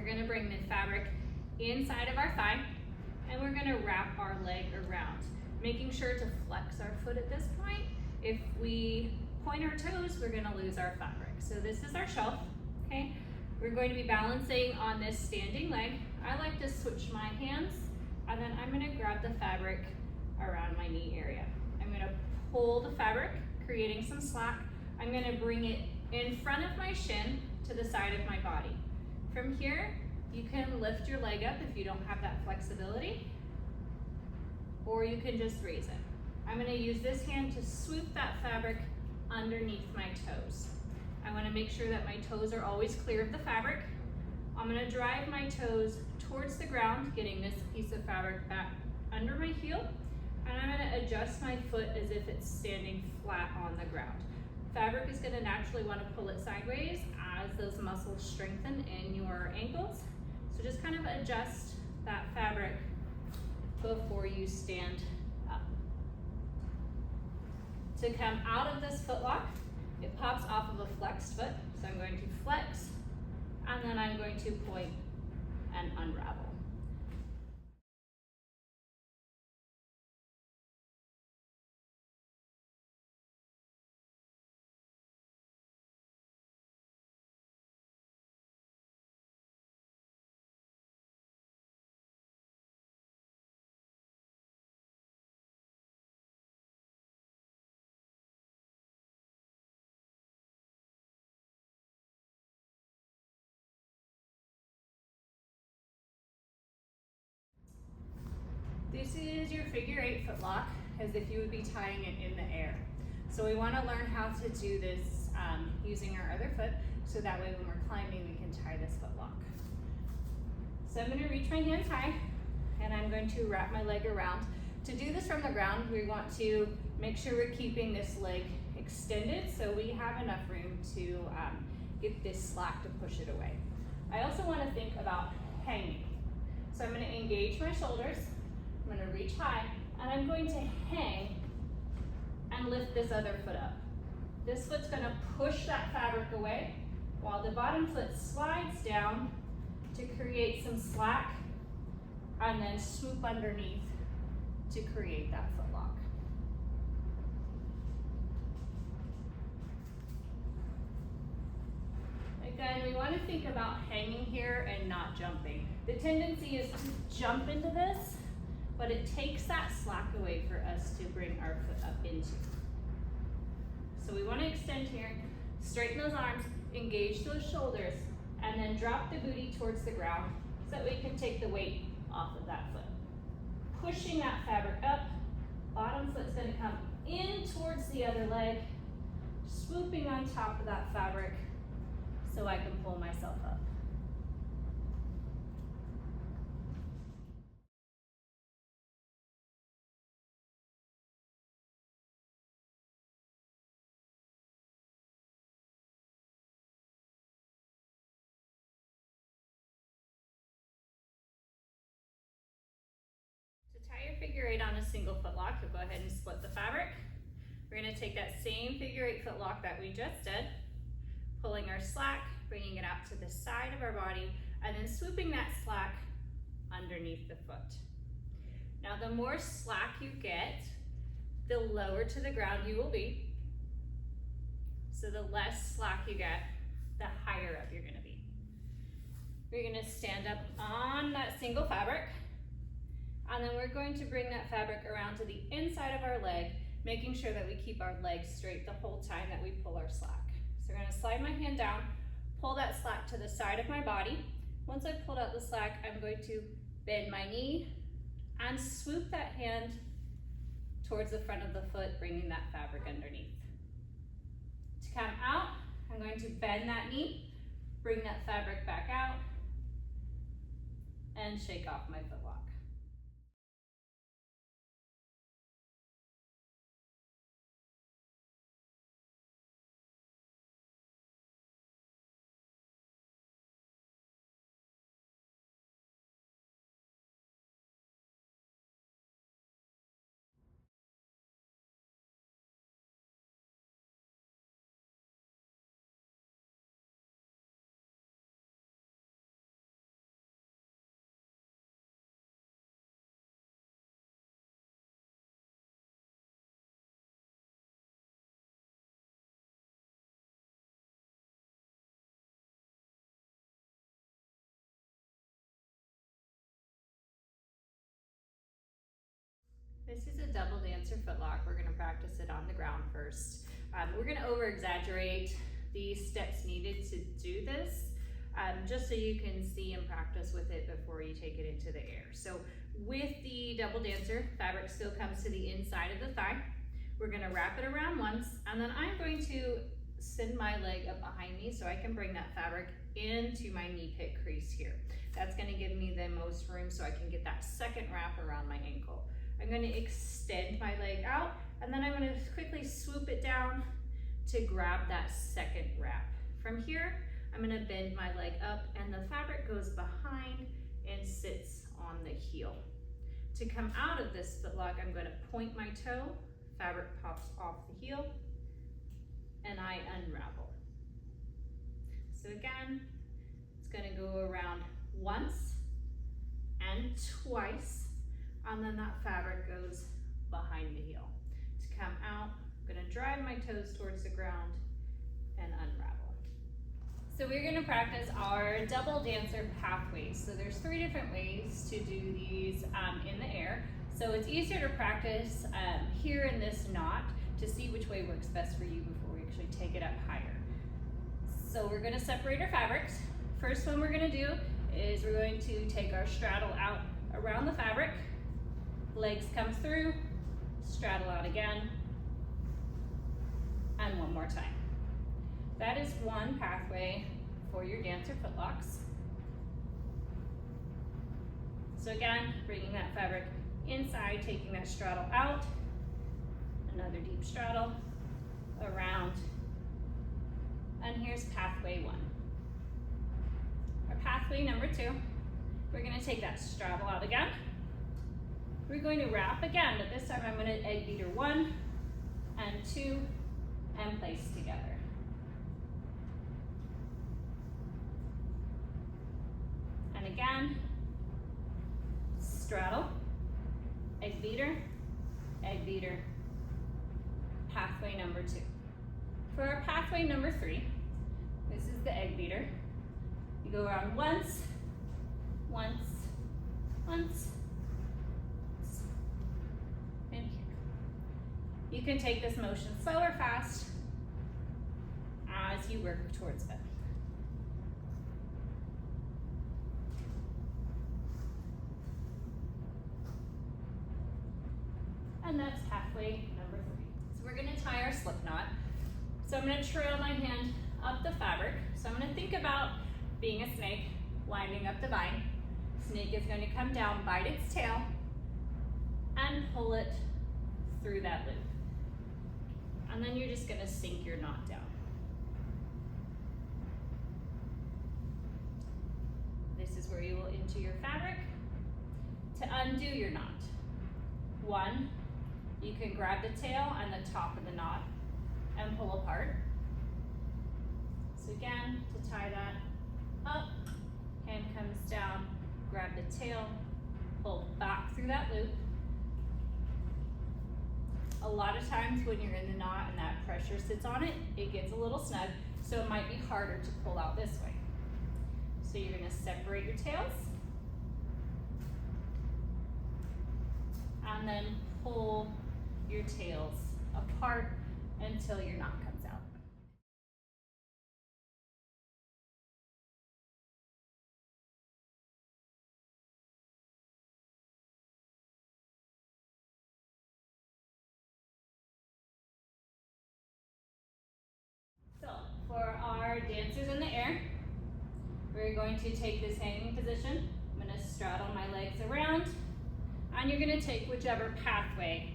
We're gonna bring the fabric inside of our thigh, and we're gonna wrap our leg around, making sure to flex our foot at this point. If we point our toes, we're gonna lose our fabric. So this is our shelf, okay? We're going to be balancing on this standing leg. I like to switch my hands, and then I'm gonna grab the fabric around my knee area. I'm gonna pull the fabric, creating some slack. I'm gonna bring it in front of my shin to the side of my body. From here, you can lift your leg up if you don't have that flexibility, or you can just raise it. I'm gonna use this hand to swoop that fabric underneath my toes. I wanna make sure that my toes are always clear of the fabric. I'm gonna drive my toes towards the ground, getting this piece of fabric back under my heel, and I'm gonna adjust my foot as if it's standing flat on the ground. Fabric is gonna naturally wanna pull it sideways as those muscles strengthen in your ankles. So just kind of adjust that fabric before you stand up. To come out of this foot lock, it pops off of a flexed foot. So I'm going to flex, and then I'm going to point and unravel. This is your figure 8 foot lock, as if you would be tying it in the air. So we want to learn how to do this using our other foot, so that way when we're climbing we can tie this foot lock. So I'm going to reach my hands high, and I'm going to wrap my leg around. To do this from the ground, we want to make sure we're keeping this leg extended so we have enough room to get this slack to push it away. I also want to think about hanging. So I'm going to engage my shoulders. I'm going to reach high, and I'm going to hang and lift this other foot up. This foot's going to push that fabric away, while the bottom foot slides down to create some slack, and then swoop underneath to create that foot lock. Again, we want to think about hanging here and not jumping. The tendency is to jump into this, but it takes that slack away for us to bring our foot up into. So we want to extend here, straighten those arms, engage those shoulders, and then drop the booty towards the ground so that we can take the weight off of that foot. Pushing that fabric up, bottom foot's going to come in towards the other leg, swooping on top of that fabric so I can pull myself up. Tie your figure 8 on a single foot lock. You'll go ahead and split the fabric. We're going to take that same figure 8 foot lock that we just did, pulling our slack, bringing it out to the side of our body, and then swooping that slack underneath the foot. Now, the more slack you get, the lower to the ground you will be. So the less slack you get, the higher up you're going to be. We're going to stand up on that single fabric, and then we're going to bring that fabric around to the inside of our leg, making sure that we keep our legs straight the whole time that we pull our slack. So we're going to slide my hand down, pull that slack to the side of my body. Once I've pulled out the slack, I'm going to bend my knee and swoop that hand towards the front of the foot, bringing that fabric underneath. To come out, I'm going to bend that knee, bring that fabric back out, and shake off my foot lock. This is a double dancer footlock. We're gonna practice it on the ground first. We're gonna over-exaggerate the steps needed to do this, just so you can see and practice with it before you take it into the air. So with the double dancer, fabric still comes to the inside of the thigh. We're gonna wrap it around once, and then I'm going to send my leg up behind me so I can bring that fabric into my knee pit crease here. That's gonna give me the most room so I can get that second wrap around my ankle. I'm gonna extend my leg out, and then I'm gonna quickly swoop it down to grab that second wrap. From here, I'm gonna bend my leg up, and the fabric goes behind and sits on the heel. To come out of this footlock, I'm gonna point my toe, fabric pops off the heel, and I unravel. So again, it's gonna go around once and twice, and then that fabric goes behind the heel. To come out, I'm gonna drive my toes towards the ground and unravel. So we're gonna practice our double dancer pathways. So there's 3 different ways to do these in the air. So it's easier to practice here in this knot to see which way works best for you before we actually take it up higher. So we're gonna separate our fabrics. First one we're gonna do is we're going to take our straddle out around the fabric. Legs come through, straddle out again, and one more time. That is one pathway for your dancer footlocks. So again, bringing that fabric inside, taking that straddle out, another deep straddle, around, and here's pathway 1. Our pathway number 2, we're gonna take that straddle out again. We're going to wrap again, but this time I'm gonna egg beater 1 and 2 and place together. And again, straddle, egg beater, pathway number 2. For our pathway number 3, this is the egg beater. You go around once, and here. You can take this motion slow or fast as you work towards it. And that's pathway number 3. So we're gonna tie our slip knot. So I'm gonna trail my hand up the fabric. So I'm gonna think about being a snake, winding up the vine. Snake is going to come down, bite its tail, and pull it through that loop. And then you're just gonna sink your knot down. This is where you will enter your fabric. To undo your knot, 1, you can grab the tail and the top of the knot and pull apart. So again, to tie that up, hand comes down, grab the tail, pull back through that loop. A lot of times when you're in the knot and that pressure sits on it, it gets a little snug, so it might be harder to pull out this way. So you're gonna separate your tails, and then pull your tails apart until your knot comes out. So for our dancers in the air, we're going to take this hanging position. I'm gonna straddle my legs around, and you're gonna take whichever pathway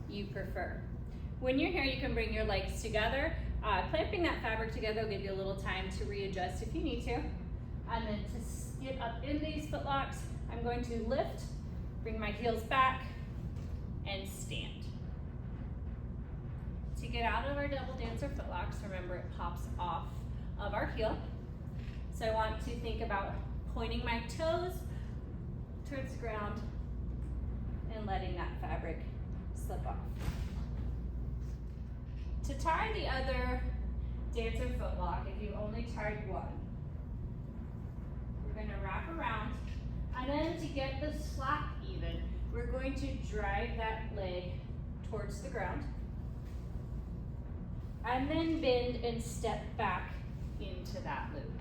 you prefer. When you're here, you can bring your legs together. Clamping that fabric together will give you a little time to readjust if you need to. And then to get up in these footlocks, I'm going to lift, bring my heels back, and stand. To get out of our double dancer footlocks, remember it pops off of our heel. So I want to think about pointing my toes towards the ground and letting that fabric slip off. To tie the other dancer footlock, if you only tied one, we're going to wrap around, and then to get the slack even, we're going going to drive that leg towards the ground. And then bend and step back into that loop.